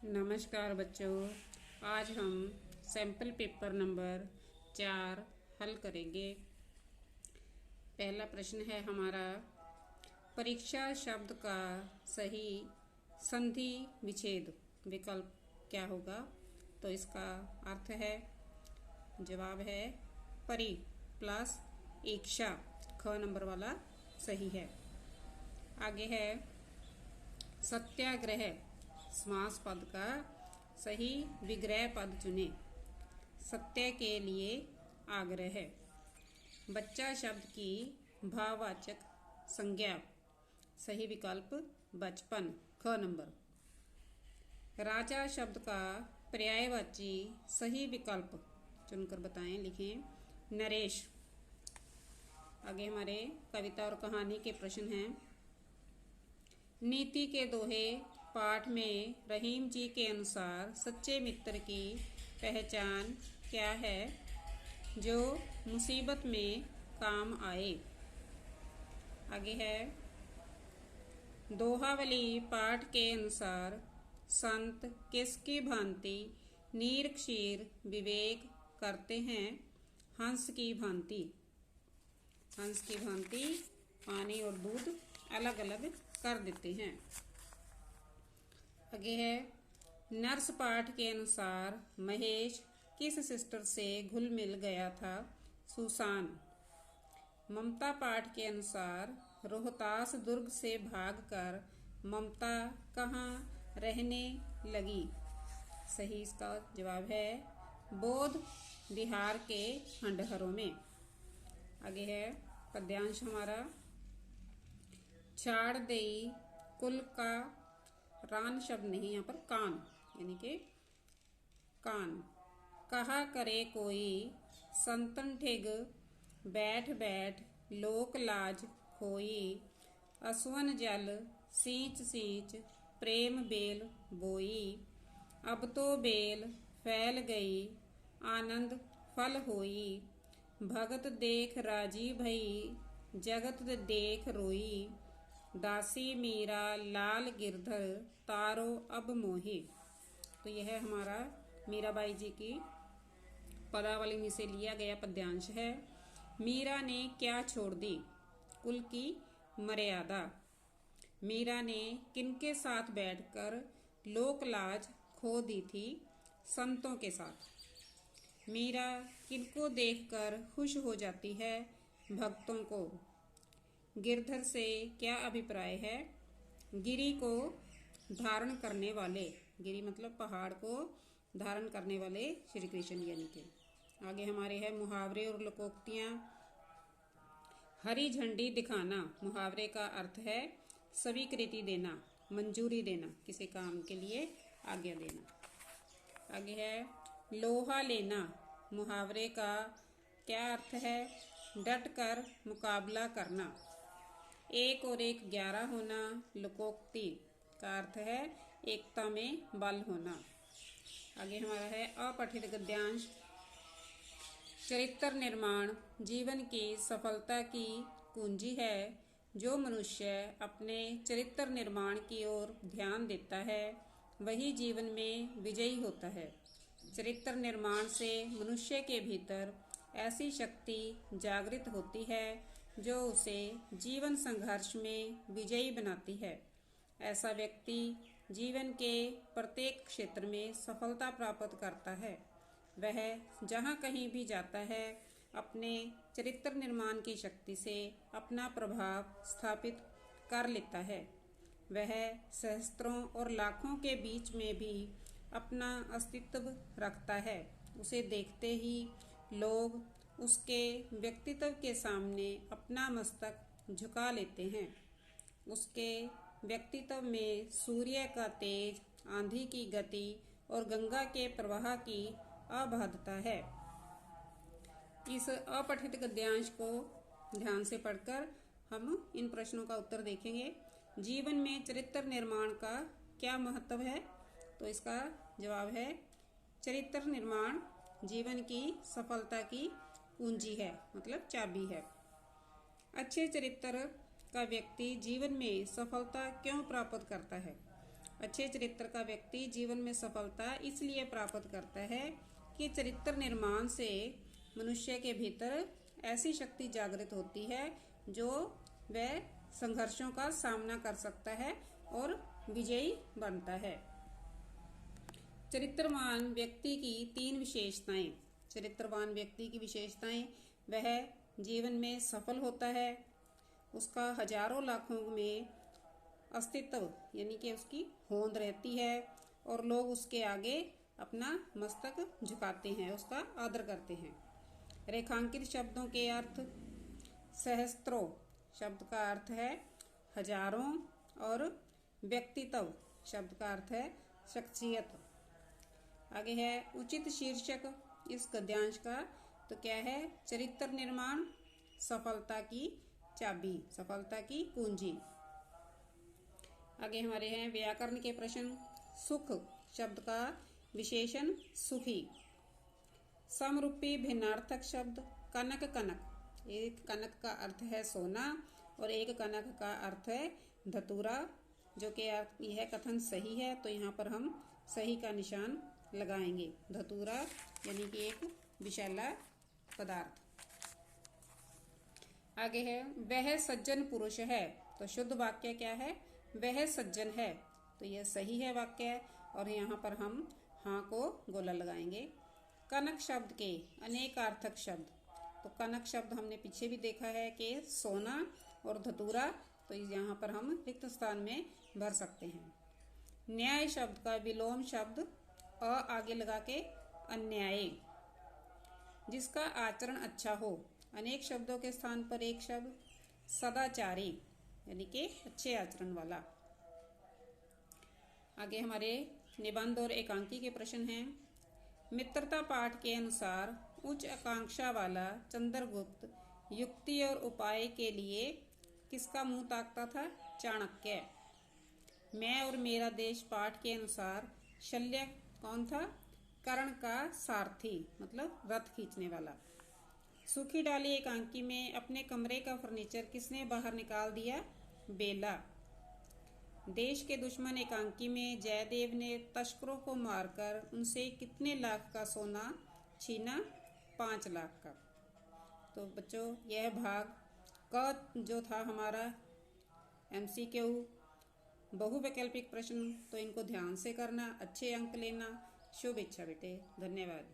नमस्कार बच्चों। आज हम सैंपल पेपर नंबर 4 हल करेंगे। पहला प्रश्न है हमारा, परीक्षा शब्द का सही संधि विच्छेद विकल्प क्या होगा? तो इसका अर्थ है, जवाब है परी प्लस इच्छा, ख नंबर वाला सही है। आगे है, सत्याग्रह समास पद का सही विग्रह पद चुने। सत्य के लिए आग्रह है। बच्चा शब्द की भाववाचक संज्ञा, सही विकल्प बचपन, ख नंबर। राजा शब्द का पर्यायवाची सही विकल्प चुनकर बताएं, लिखें नरेश। आगे हमारे कविता और कहानी के प्रश्न हैं। नीति के दोहे पाठ में रहीम जी के अनुसार सच्चे मित्र की पहचान क्या है जो मुसीबत में काम आए? आगे है, दोहावली पाठ के अनुसार संत किसकी भांति नीर क्षीर विवेक करते हैं हंस की भांति? हंस की भांति पानी और दूध अलग अलग कर देते हैं। आगे है, नर्स पाठ के अनुसार महेश किस सिस्टर से घुल मिल गया था? सुसान। ममता पाठ के अनुसार रोहतास दुर्ग से भागकर ममता कहाँ रहने लगी? सही इसका जवाब है बौद्ध बिहार के खंडहरों में। आगे है पद्यांश हमारा, छाड़ देई कुल का, रान शब्द नहीं, यहाँ पर कान यानी कि कान, कहा करे कोई संतन ठिग बैठ बैठ लोक लाज खोई, असवन जल सींच सींच प्रेम बेल बोई, अब तो बेल फैल गई आनंद फल होई, भगत देख राजी भई जगत देख रोई, दासी मीरा लाल गिरधर तारो अब मोही। तो यह हमारा मीराबाई जी की पदावली से लिया गया पद्यांश है। मीरा ने क्या छोड़ दी? कुल की मर्यादा। मीरा ने किनके साथ बैठकर लोक लाज खो दी थी? संतों के साथ। मीरा किनको देखकर खुश हो जाती है? भक्तों को। गिरधर से क्या अभिप्राय है? गिरी को धारण करने वाले, गिरी मतलब पहाड़ को धारण करने वाले श्री कृष्ण यानी के। आगे हमारे है मुहावरे और लोकोक्तियां। हरी झंडी दिखाना, मुहावरे का अर्थ है स्वीकृति देना, मंजूरी देना, किसी काम के लिए आज्ञा देना। आगे है लोहा लेना, मुहावरे का क्या अर्थ है? डट कर मुकाबला करना। एक और एक 11 होना, लोकोक्ति का अर्थ है एकता में बल होना। आगे हमारा है अपठित गद्यांश। चरित्र निर्माण जीवन की सफलता की कुंजी है। जो मनुष्य अपने चरित्र निर्माण की ओर ध्यान देता है वही जीवन में विजयी होता है। चरित्र निर्माण से मनुष्य के भीतर ऐसी शक्ति जागृत होती है जो उसे जीवन संघर्ष में विजयी बनाती है। ऐसा व्यक्ति जीवन के प्रत्येक क्षेत्र में सफलता प्राप्त करता है। वह जहाँ कहीं भी जाता है अपने चरित्र निर्माण की शक्ति से अपना प्रभाव स्थापित कर लेता है। वह सहस्त्रों और लाखों के बीच में भी अपना अस्तित्व रखता है। उसे देखते ही लोग उसके व्यक्तित्व के सामने अपना मस्तक झुका लेते हैं। उसके व्यक्तित्व में सूर्य का तेज, आंधी की गति और गंगा के प्रवाह की अबाधता है। इस अपठित गद्यांश को ध्यान से पढ़कर हम इन प्रश्नों का उत्तर देखेंगे। जीवन में चरित्र निर्माण का क्या महत्व है? तो इसका जवाब है चरित्र निर्माण जीवन की सफलता की कुंजी है, मतलब चाबी है। अच्छे चरित्र का व्यक्ति जीवन में सफलता क्यों प्राप्त करता है? अच्छे चरित्र का व्यक्ति जीवन में सफलता इसलिए प्राप्त करता है कि चरित्र निर्माण से मनुष्य के भीतर ऐसी शक्ति जागृत होती है जो वह संघर्षों का सामना कर सकता है और विजयी बनता है। चरित्रवान व्यक्ति की 3 विशेषताएं। चरित्रवान व्यक्ति की विशेषताएं, वह जीवन में सफल होता है, उसका हजारों लाखों में अस्तित्व यानी कि उसकी होंद रहती है और लोग उसके आगे अपना मस्तक झुकाते हैं, उसका आदर करते हैं। रेखांकित शब्दों के अर्थ। सहस्त्रों शब्द का अर्थ है हजारों और व्यक्तित्व शब्द का अर्थ है शख्सियत। आगे है उचित शीर्षक इस गद्यांश का, तो क्या है? चरित्र निर्माण सफलता की चाबी, सफलता की कुंजी। आगे हमारे हैं व्याकरण के प्रश्न। सुख शब्द का विशेषण सुखी। समरूपी भिन्नार्थक शब्द कनक। कनक, एक कनक का अर्थ है सोना और एक कनक का अर्थ है धतूरा, जो कि यह कथन सही है, तो यहाँ पर हम सही का निशान लगाएंगे। धतूरा यानी कि एक विषैला पदार्थ। आगे है वह सज्जन पुरुष है, तो शुद्ध वाक्य क्या है? वह सज्जन है, तो यह सही है वाक्य और यहाँ पर हम हाँ को गोला लगाएंगे। कनक शब्द के अनेकार्थक शब्द, तो कनक शब्द हमने पीछे भी देखा है कि सोना और धतूरा, तो यहाँ पर हम रिक्त स्थान में भर सकते हैं। न्याय शब्द का विलोम शब्द अ आगे लगा के अन्याय। जिसका आचरण अच्छा हो, अनेक शब्दों के स्थान पर एक शब्द सदाचारी यानी कि अच्छे आचरण वाला। आगे हमारे निबंध और एकांकी के प्रश्न हैं। मित्रता पाठ के अनुसार उच्च आकांक्षा वाला चंद्रगुप्त युक्ति और उपाय के लिए किसका मुंह ताकता था? चाणक्य। मैं और मेरा देश पाठ के अनुसार शल्य कौन था? कर्ण का सारथी, मतलब रथ खींचने वाला। सूखी डाली एकांकी में अपने कमरे का फर्नीचर किसने बाहर निकाल दिया? बेला। देश के दुश्मन एकांकी में जयदेव ने तस्करों को मारकर उनसे कितने लाख का सोना छीना? 5 लाख का। तो बच्चों यह भाग क जो था हमारा MCQ बहुवैकल्पिक प्रश्न, तो इनको ध्यान से करना, अच्छे अंक लेना। शुभ इच्छा बेटे, धन्यवाद।